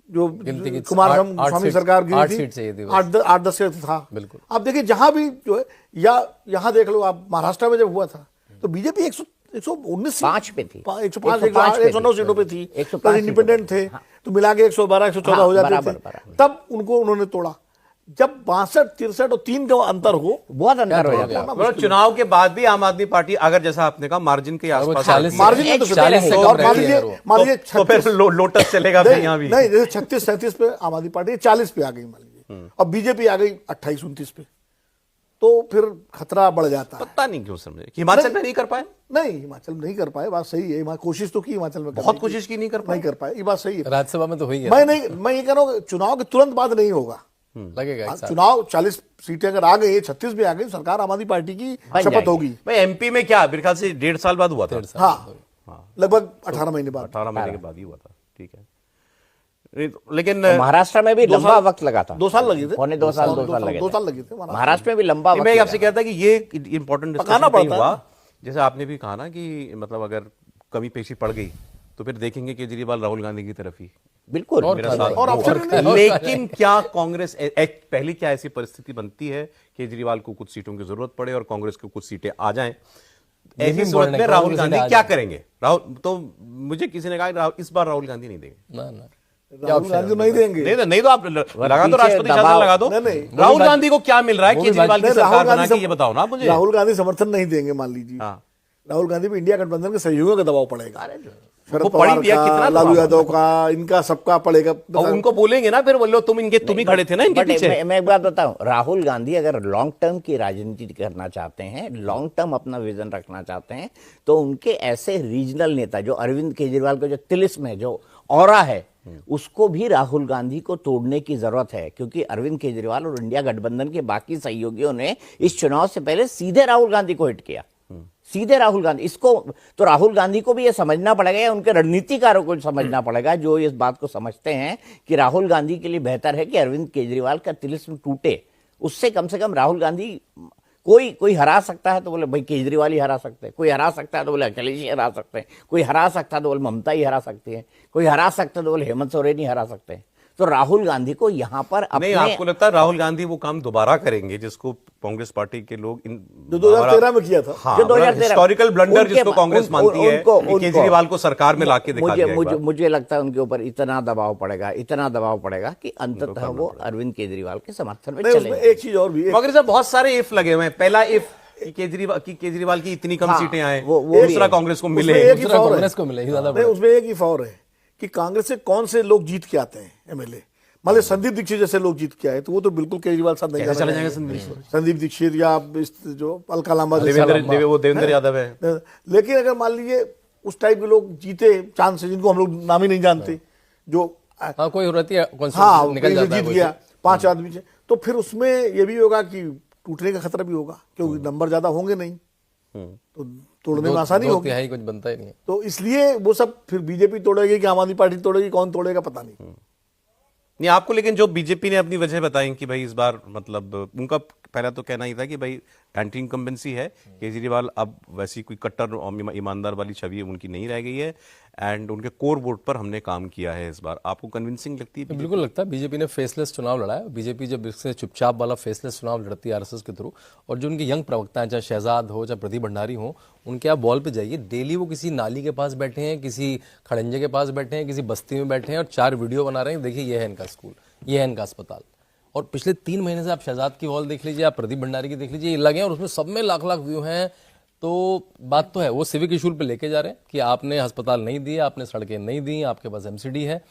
जो गिनती की कुमार आठ स्वामी सीट- सरकार आठ गिरी सीट थी, चाहिए थी बस। 8-10 था। बिल्कुल। आप देखिए जहां भी जो है, या यहाँ देख लो आप, महाराष्ट्र में जब हुआ था तो बीजेपी 119 5 पे थी, 105 105 पे 109 सीटों पे थी, 105 प्लस इंडिपेंडेंट थे, तो मिला के 112 114 हाँ, हो जाते बराबर, थे। बराबर। तब उनको उन्होंने तोड़ा। जब 62, 63 और 3 का अंतर हो, बहुत अंतर हो जाता है। मतलब चुनाव के बाद भी आम आदमी पार्टी अगर जैसा आपने कहा मार्जिन के आसपास 40 मार्जिन में तो 40 से कम और मान रही है लीजिए मान लीजिए तो फिर 36 लोटस चलेगा फिर यहाँ भी। नहीं, जैसे 36-37 पे आम आदमी पार्टी 40 पे आ गई मान लीजिए, और बीजेपी आ गई 28-29 पे, तो फिर खतरा बढ़ जाता है। पता नहीं क्यों समझे कि हिमाचल में नहीं कर पाए, नहीं, हिमाचल में नहीं कर पाए, बात सही है। कोशिश तो की हिमाचल में, बहुत कोशिश की, नहीं कर पाए। नहीं कर पाए, ये बात सही है। राज्यसभा में तो हुई है, मैं ये कह रहा हूँ चुनाव के तुरंत बाद नहीं होगा। लगेगा एक साल। चुनाव 40 सीटें अगर आ गई, 36 भी आ गई, सरकार आम आदमी पार्टी की शपथ जाएगी। होगी। भाई एमपी में क्या मेरे ख्याल से 1.5 साल बाद हुआ था, हाँ, लगभग 18 महीने बाद। 18 महीने के बाद ही हुआ था, ठीक है। लेकिन महाराष्ट्र में भी लंबा वक्त लगा था, 2 साल लगे थे, पौने 2 साल लगे 2 थे। साल लगे थे। महाराष्ट्र में भी लंबा वक्त मैं लगा आपसे कहता कि ये इंपॉर्टेंट पकाना पड़ता है हुआ, ना। जैसे आपने भी कहा ना कि मतलब अगर कमी पेशी पड़ गई तो फिर देखेंगे केजरीवाल राहुल गांधी की तरफ ही बिल्कुल। और मेरा क्या साथ है? और दो। ऑप्शन ही नहीं। लेकिन क्या कांग्रेस पहली क्या ऐसी परिस्थिति बनती है केजरीवाल को कुछ सीटों की जरूरत पड़े और कांग्रेस को कुछ सीटें आ जाएं, ये भी ऐसी सूरत important में है, राहुल कांग्रेस गांधी सीटें आ क्या जाएं। करेंगे? राहुल तो मुझे किसी ने कहा कि इस बार राहुल गांधी नहीं देंगे। ना ना राहुल गांधी तो नहीं देंगे। नहीं तो आप लगा दो, पीछे राष्ट्रपति शासन दबाव- लगा दो। नहीं, नहीं। राहुल गांधी को क्या मिल रहा है वो भी केजरीवाल की नहीं, सरकार बना के, सम- ये बताओ ना आप मुझे। राहुल गांधी समर्थन नहीं देंगे मान लीजिए। हाँ। राहुल गांधी पे इंडिया गठबंधन के सहयोगियों का दबाव पड़ेगा, शरद वो पड़ी पवार दिया, कितना का, दबाव? लालू यादव का, इनका सबका पड़ेगा। और उनको बोलेंगे ना फिर बोलो तुम ही खड़े थे ना इनके बट पीछे। मैं एक बात बताऊं, राहुल गांधी अगर लॉन्ग टर्म की राजनीति करना चाहते हैं, लॉन्ग टर्म अपना विजन रखना चाहते हैं, तो उनके ऐसे रीजनल नेता जो अरविंद केजरीवाल का जो तिलिस्म है, जो ऑरा है, उसको भी राहुल गांधी को तोड़ने की जरूरत है। क्योंकि अरविंद केजरीवाल और इंडिया गठबंधन के बाकी सहयोगियों ने इस चुनाव से पहले सीधे राहुल गांधी को हिट किया, सीधे राहुल गांधी। इसको तो राहुल गांधी को भी ये समझना पड़ेगा, या उनके रणनीतिकारों को समझना पड़ेगा, जो इस बात को समझते हैं कि राहुल गांधी के लिए बेहतर है कि अरविंद केजरीवाल का तिलिस्म टूटे। उससे कम से कम राहुल गांधी, कोई हरा सकता है तो बोले भाई केजरीवाल ही हरा सकते हैं, कोई हरा सकता है तो बोले अखिलेश ही हरा सकते हैं, कोई हरा सकता है तो बोले ममता ही हरा सकती है, कोई हरा सकता है तो बोले हेमंत सोरेन ही हरा सकते हैं। तो राहुल गांधी को यहां पर नहीं, आपको लगता है राहुल गांधी वो काम दोबारा करेंगे जिसको कांग्रेस पार्टी के लोग जो 2013 में किया था। हाँ, जो 2013 हिस्टोरिकल ब्लंडर उनके जिसको कांग्रेस मानती है कि केजरीवाल को सरकार में लाके दिखा दिया एक बार। मुझे लगता है उनके ऊपर इतना दबाव पड़ेगा कि अंततः वो अरविंद केजरीवाल के समर्थन में नहीं, उसमें चले। एक चीज और भी, मगर साहब बहुत सारे इफ लगे हुए हैं। पहला इफ कि केजरीवाल की इतनी कम हाँ, सीटें आए, वो भी दूसरा है। कांग्रेस को उसमें मिले। एक ही दूसरा फौर है। कांग्रेस को मिले, ज्यादा नहीं, उसमें एक ही फौर है कि कांग्रेस से कौन से लोग जीत के आते हैं एमएलए। मान लीजिए संदीप दीक्षित जैसे लोग जीत के आए तो वो तो बिल्कुल केजरीवाल साथ नहीं कैसे जाना चला जाएगा चाहेंगे। संदीप दीक्षित या जो अलका लांबा देवेंद्र यादव है। लेकिन अगर मान लीजिए उस टाइप के लोग जीते चांद से, जिनको हम लोग नाम ही नहीं जानते, जो हाँ कोई रहती है हाँ निकल जाता है जीत कोई गया 5 आदमी से, तो फिर उसमें ये भी होगा कि टूटने का खतरा भी होगा, क्योंकि नंबर ज्यादा होंगे नहीं, तो तोड़ने में आसानी दो होगी। तिहाई कुछ बनता ही नहीं है। तो इसलिए वो सब फिर बीजेपी तोड़ेगी कि आम आदमी पार्टी तोड़ेगी, कौन तोड़ेगा पता नहीं। नहीं आपको, लेकिन जो बीजेपी ने अपनी वजह बताई कि भाई इस बार मतलब उनका पहला तो कहना ही था कि भाई एंटी इनकम्बेंसी है, केजरीवाल अब वैसी कोई कट्टर और ईमानदार वाली छवि उनकी नहीं रह गई है, एंड उनके कोर वोट पर हमने काम किया है इस बार। आपको कन्विंसिंग लगती है? बिल्कुल लगता है। बीजेपी ने फेसलेस चुनाव लड़ा है। बीजेपी जब इससे चुपचाप वाला फेसलेस चुनाव लड़ती है आरएसएस के थ्रू, और जो उनके यंग प्रवक्ता हैं, चाहे शहजाद हो चाहे प्रदीप भंडारी हो, उनके आप बॉल पे जाइए, डेली वो किसी नाली के पास बैठे हैं, किसी खड़ंजे के पास बैठे हैं, किसी बस्ती में बैठे हैं और 4 वीडियो बना रहे हैं, देखिए ये है इनका स्कूल, ये है इनका अस्पताल। और पिछले 3 महीने से आप शहजाद की वॉल देख लीजिए, आप प्रदीप भंडारी की देख लीजिए, ये लगे हैं और उसमें सब में लाख लाख व्यू हैं। तो बात तो है, वो सिविक इशू पे लेके जा रहे हैं कि आपने अस्पताल नहीं दिए, आपने सड़कें नहीं दी, आपके पास एमसीडी है,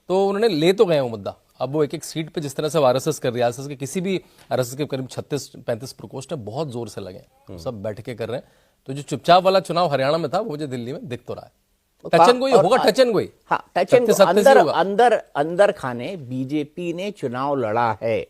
तो उन्होंने ले तो गए वो मुद्दा। अब वो एक एक सीट पे जिस तरह से आरएसएस कर रही है, आरएसएस के किसी भी आरएसएस के करीब 36-35 प्रकोष्ठ है, बहुत जोर से लगे हैं, सब बैठ के कर रहे हैं। तो जो चुपचाप वाला चुनाव हरियाणा में था, वो मुझे दिल्ली में दिख तो रहा है। टच एंड गोई होगा, टच एंड गोई। हाँ, टच एंड अंदर खाने बीजेपी ने चुनाव लड़ा है,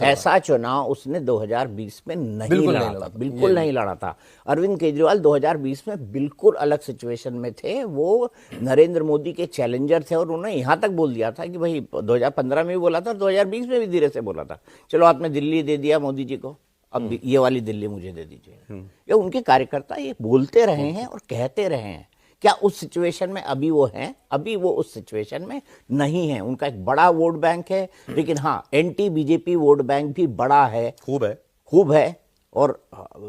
ऐसा चुनाव उसने 2020 में नहीं लड़ा था, बिल्कुल नहीं लड़ा था। अरविंद केजरीवाल 2020 में बिल्कुल अलग सिचुएशन में थे, वो नरेंद्र मोदी के चैलेंजर थे, और उन्होंने यहाँ तक बोल दिया था कि भाई 2015 में भी बोला था और 2020 में भी धीरे से बोला था, चलो आपने दिल्ली दे दिया मोदी जी को, अब ये वाली दिल्ली मुझे दे दीजिए। ये उनके कार्यकर्ता ये बोलते रहे हैं और कहते रहे हैं। क्या उस सिचुएशन में अभी वो हैं? अभी वो उस सिचुएशन में नहीं है। उनका एक बड़ा वोट बैंक है, लेकिन हाँ, एंटी बीजेपी वोट बैंक भी बड़ा है, खूब है। और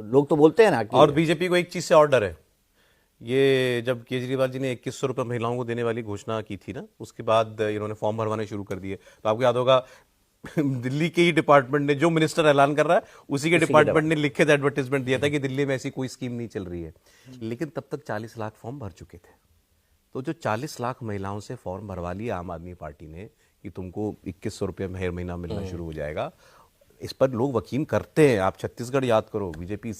लोग तो बोलते हैं ना कि, और बीजेपी को एक चीज से और डर है, ये जब केजरीवाल जी ने 2100 रुपए महिलाओं को देने वाली घोषणा की थी ना, उसके बाद इन्होंने फॉर्म भरवाने शुरू कर दिए। तो आपको याद होगा दिल्ली के ही डिपार्टमेंट ने, जो मिनिस्टर ऐलान कर रहा है उसी के डिपार्टमेंट ने लिखे थे, एडवर्टाइजमेंट दिया था कि दिल्ली में ऐसी कोई स्कीम नहीं चल रही है। लेकिन तब तक 40 लाख फॉर्म भर चुके थे। तो जो 40 लाख महिलाओं से फॉर्म भरवा लिया आम आदमी पार्टी ने कि तुमको 2100 रुपये हर महीना मिलना शुरू हो जाएगा, इस पर लोग यकीन करते हैं। आप छत्तीसगढ़ याद करो, बीजेपी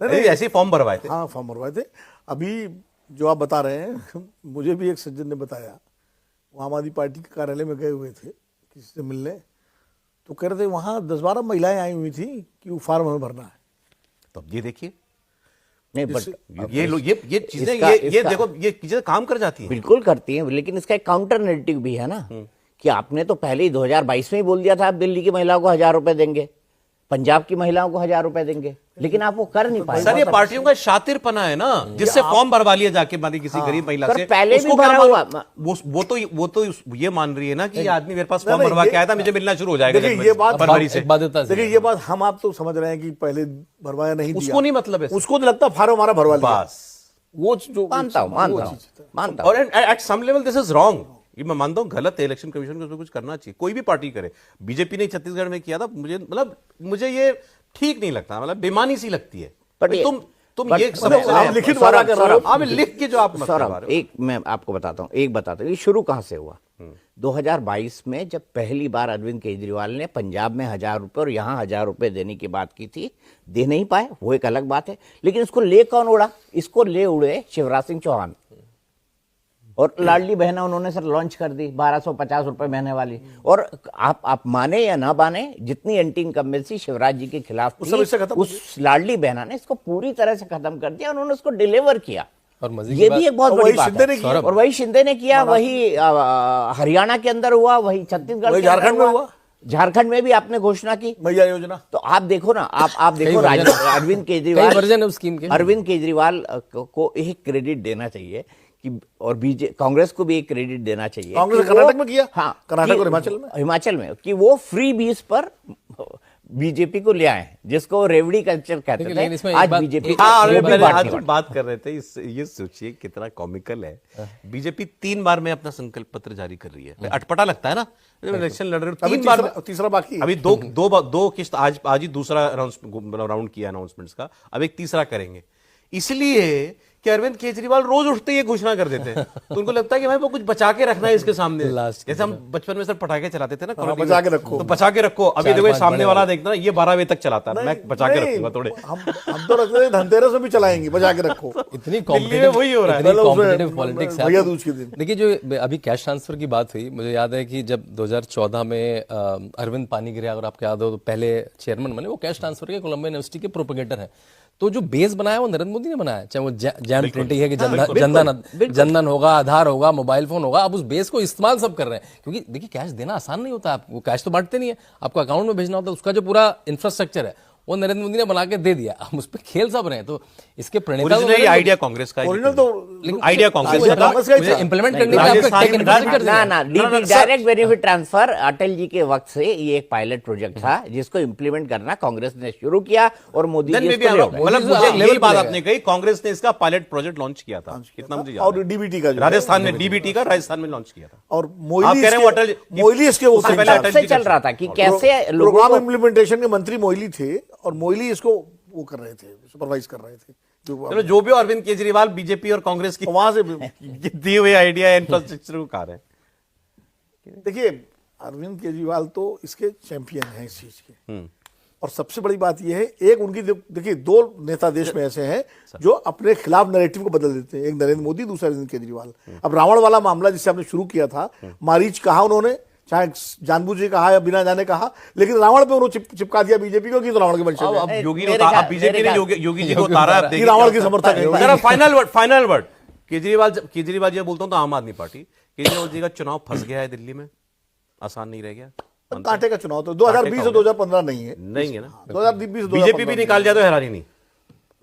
ने ऐसे फॉर्म भरवाए थे। हाँ, फॉर्म भरवाए थे। अभी जो आप बता रहे हैं, मुझे भी एक सज्जन ने बताया, वो आम आदमी पार्टी के कार्यालय में गए हुए थे किसी से मिलने, तो कह रहे थे वहाँ 10-12 महिलाएं आई हुई थी कि वो फॉर्म हमें भरना है। तो अब ये देखिए, नहीं, बट ये चीजें ये देखो, ये चीजें काम कर जाती हैं, बिल्कुल करती हैं। लेकिन इसका एक काउंटर नैरेटिव भी है ना, कि आपने तो पहले ही 2022 में ही बोल दिया था आप दिल्ली की महिलाओं को 1000 रुपए देंगे, पंजाब की महिलाओं को 1000 रुपए देंगे, लेकिन आप वो कर नहीं पाए। सर, ये पार्टियों का शातिरपना है ना, जिससे फॉर्म भरवा लिया जाके मानी किसी गरीब महिला से, पहले भी भरा हुआ। वो तो ये मान रही है ना कि ये आदमी मेरे पास फॉर्म भरवा के आया था, मुझे मिलना शुरू हो जाएगा। ये बात फरवरी से। देखिए, ये बात हम आप तो समझ रहे हैं कि पहले भरवाया नहीं, उसको नहीं मतलब है, उसको तो लगता फॉर्म हमारा भरवा लिया, बस वो जो मानता हूं। और at some level this is wrong, ये मैं मानता हूं गलत है। इलेक्शन कमीशन को उसमें कुछ करना चाहिए, कोई भी पार्टी करे। बीजेपी ने छत्तीसगढ़ में किया था, मुझे ये ठीक नहीं लगता, मतलब बेमानी सी लगती है। तुम ये आप लिखित वादा कर रहे हो, आप लिख के जो आप सौरभ, एक मैं आपको बताता हूं, ये शुरू कहां से हुआ। 2022 में जब पहली बार अरविंद केजरीवाल ने पंजाब में 1000 रुपए और यहां 1000 रुपए देने की बात की थी, दे नहीं पाए, वो एक अलग बात है। लेकिन इसको ले कौन उड़ा? इसको ले उड़े शिवराज सिंह चौहान, और लाडली बहना उन्होंने सर लॉन्च कर दी 1250 रुपए महीने वाली। और आप माने या ना माने, जितनी एंटी इनकम्बेंसी शिवराज जी के खिलाफ थी, उस लाडली बहना ने इसको पूरी तरह से खत्म कर दिया, उन्होंने उसको डिलीवर किया। और ये भी एक बहुत बड़ी बात है। और वही शिंदे ने किया, वही हरियाणा के अंदर हुआ, वही छत्तीसगढ़, झारखंड में हुआ, झारखंड में भी आपने घोषणा की मैया योजना। तो आप देखो ना, आप देखो अरविंद केजरीवाल को एक क्रेडिट देना चाहिए कि, और कांग्रेस को भी एक क्रेडिट देना चाहिए। कांग्रेस कर्नाटक में किया, हाँ, कर्नाटक और हिमाचल में कि वो फ्री बीज पर बीजेपी को ले आए, जिसको रेवड़ी कल्चर कहते थे। आज बीजेपी बात कर रहे थे, ये सोचिए कितना कॉमिकल है। बीजेपी 3 बार में अपना संकल्प पत्र जारी कर रही है। अटपटा लगता है ना, इलेक्शन लड़ रहे हो 3 बार, तीसरा बाकी है। अभी दो किस्त, आज ही दूसरा राउंड किया अनाउंसमेंट्स का, अब एक तीसरा करेंगे। इसलिए कि अरविंद केजरीवाल रोज उठते ये घोषणा कर देते हैं, तो उनको लगता है कि भाई वो कुछ बचा के रखना है इसके सामने। जैसे हम बचपन में सर पटाखे चलाते थे ना, बचा के रखो, तो बचा के रखो। अभी देखो सामने वाला देखना ना, ये 12 बजे तक चलाता है, मैं बचा के रखूंगा थोड़े। हम तो रख रहे, धनतेरस में भी चलाएंगे, बचा के रखो। इतनी वही हो रहा है, कॉम्पिटिटिव पॉलिटिक्स है। भैया दूज के दिन देखिए, जो अभी कैश ट्रांसफर की बात हुई, मुझे याद है कि जब 2014 में अरविंद पानीग्राही, अगर आपको याद हो, तो पहले चेयरमैन बने, वो कैश ट्रांसफर के कोलंबिया यूनिवर्सिटी के प्रोपेगेटर हैं। तो जो बेस बनाया वो नरेंद्र मोदी ने बनाया, चाहे वो जैम प्रिंटिंग है कि जनधन होगा, आधार होगा, मोबाइल फोन होगा, आप उस बेस को इस्तेमाल सब कर रहे हैं। क्योंकि देखिए कैश देना आसान नहीं होता, आपको कैश तो बांटते नहीं है, आपको अकाउंट में भेजना होता है। उसका जो पूरा इंफ्रास्ट्रक्चर है वो नरेंद्र मोदी ने बना के दे दिया, हम उस पर खेल सब रहे हैं। तो इसके प्रणेता आइडिया कांग्रेस का, ओरिजिनल तो आइडिया कांग्रेस का का इंप्लीमेंट करने के लिए आपको टेक इन्फ्रास्ट्रक्चर ना ना DP direct benefit transfer Atal ji के वक्त से ये एक पायलट प्रोजेक्ट था जिसको इंप्लीमेंट करना कांग्रेस ने शुरू किया और मोदी जी इसको ले गए। मतलब मुझे यही बात आपने कही, कांग्रेस ने इसका पायलट प्रोजेक्ट लॉन्च किया था, कितना मुझे याद और है। डीबीटी का राजस्थान में, डीबीटी का राजस्थान में लॉन्च किया था। और आप कह रहे हैं वो अटल मोइली इसके वो उससे पहले अटल से जी चल रहा था कि कैसे लोगों प्रोग्राम को इम्प्लीमेंटेशन के मंत्री मोइली थे और मोइली इसको वो कर रहे थे, सुपरवाइज कर रहे थे। चलो जो भी, अरविंद केजरीवाल बीजेपी और कांग्रेस की वहां से दिए हुए आइडिया इंफ्रास्ट्रक्चर को कहा रहे हैं। देखिए अरविंद केजरीवाल तो इसके चैंपियन हैं इस चीज के। और सबसे बड़ी बात यह है, एक उनकी देखिए दो नेता देश में ऐसे हैं जो अपने खिलाफ नैरेटिव को बदल देते हैं, एक नरेंद्र मोदी, दूसरा अरविंद केजरीवाल। अब रावण वाला मामला जिससे आपने शुरू किया था, मारीच कहा उन्होंने, चाहे जानबूझ के कहा या बिना जाने कहा, लेकिन रावण पे उन्होंने चिपका दिया बीजेपी को कि तो रावण के वंशज हैं। अब योगी ने उतारा, बीजेपी ने योगी जी को उतारा। अब देखिए रावण की समर्थक है। जरा फाइनल वर्ड केजरीवाल जी बोलता हूं तो आम आदमी पार्टी, केजरीवाल जी का चुनाव फंस गया है दिल्ली में, आसान नहीं रह गया। कांटे का चुनाव तो 2020 से 2015 नहीं है, नहीं है ना, 2020 बीजेपी भी निकाल जाए तो हैरानी नहीं,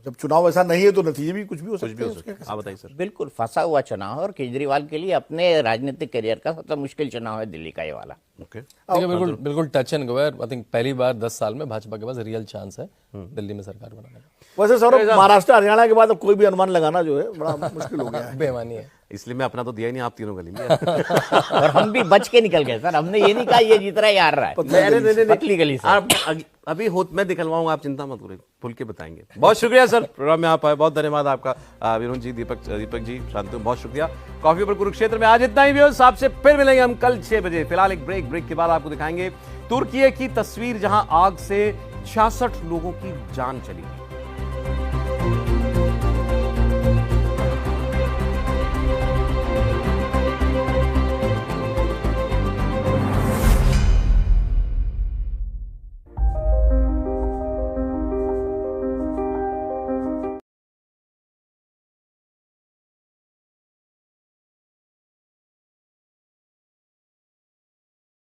जब चुनाव ऐसा नहीं है तो नतीजे भी कुछ भी हो कुछ भी सकते हो हैं। सकता है। आप बताइए सर। बिल्कुल फंसा हुआ चुनाव है और केजरीवाल के लिए अपने राजनीतिक करियर का सबसे मुश्किल चुनाव है दिल्ली का ये वाला। ओके, बिल्कुल बिल्कुल टच एंड गो है। आई थिंक पहली बार 10 साल में भाजपा के पास रियल चांस है दिल्ली में सरकार बनाने का। वैसे सौरभ, महाराष्ट्र हरियाणा के बाद अब कोई भी अनुमान लगाना जो है बड़ा मुश्किल हो गया है। बेईमानी है, इसलिए मैं अपना तो दिया ही नहीं, आप तीनों का ले लिया। और हम भी बच के निकल गए सर, हमने ये नहीं कहा ये जीत रहा है, हार रहा है, पतली गली से। आप अभी हो, मैं दिखलवाऊंगा, आप चिंता मत करें, खुल के बताएंगे। बहुत शुक्रिया सर, प्रोग्राम में आप आए, बहुत धन्यवाद आपका। विनोद जी, दीपक जी, शांतनु, बहुत शुक्रिया। कॉफी पर कुरुक्षेत्र में आज इतना ही। व्यूअर्स, आपसे फिर मिलेंगे हम कल 6 बजे। फिलहाल एक ब्रेक के बाद आपको दिखाएंगे तुर्की की तस्वीर, जहां आग से 66 लोगों की जान चली गई।